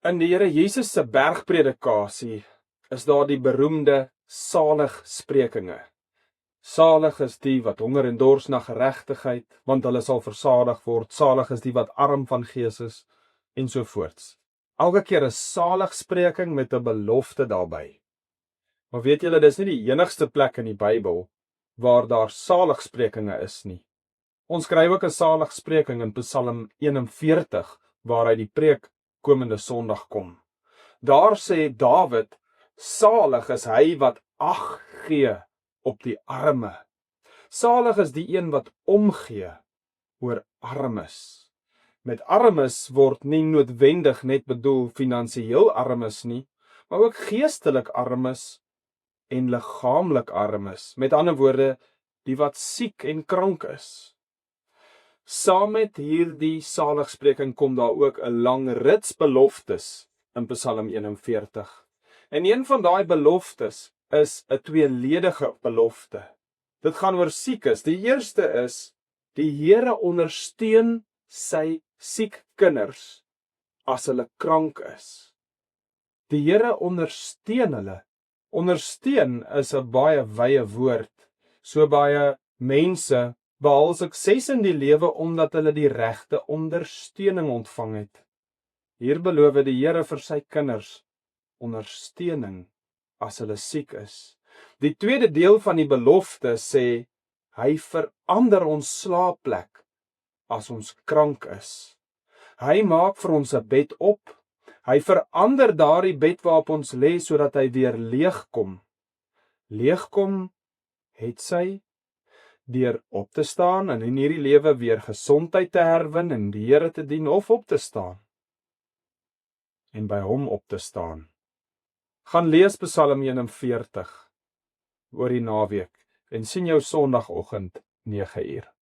In die Here Jesus se bergpredikasie is daar die beroemde saligsprekinge. Salig is die wat honger en dors na geregtigheid, want hulle sal versadig word. Salig is die wat arm van gees is, en so voorts. Elke keer 'n saligspreking met 'n belofte daarbey. Maar weet julle, dis nie die enigste plek in die Bybel waar daar saligsprekinge is nie. Ons kry ook 'n saligspreking in Psalm 41, waaruit die preek komende Sondag kom. Daar sê Dawid, salig is hy wat ag gee op die arme. Salig is die een wat omgee oor armes. Met armes word nie noodwendig net bedoel finansiëel armes nie, maar ook geestelik armes en liggaamlik armes. Met ander woorde, die wat siek en krank is. Saam met hierdie saligspreking kom daar ook 'n lang rits beloftes in Psalm 41. En een van daai beloftes is 'n tweeledige belofte. Dit gaan oor siekes. Die eerste is, die Here ondersteun sy siek kinders as hulle krank is. Die Here ondersteun hulle. Ondersteun is 'n baie wye woord. So baie mense behaal sukses in die lewe omdat hulle die regte ondersteuning ontvang het. Hier beloof die Here vir sy kinders ondersteuning as hulle siek is. Die tweede deel van die belofte sê, hy verander ons slaapplek as ons krank is. Hy maak vir ons 'n bed op. Hy verander daardie bed waarop ons lê sodat hy weer leegkom. Leegkom het sy deur op te staan en in hierdie lewe weer gesondheid te herwin en die Here te dien of op te staan en by hom op te staan. Gaan lees Psalm 41 oor die naweek en sien jou Sondagoggend 9 uur.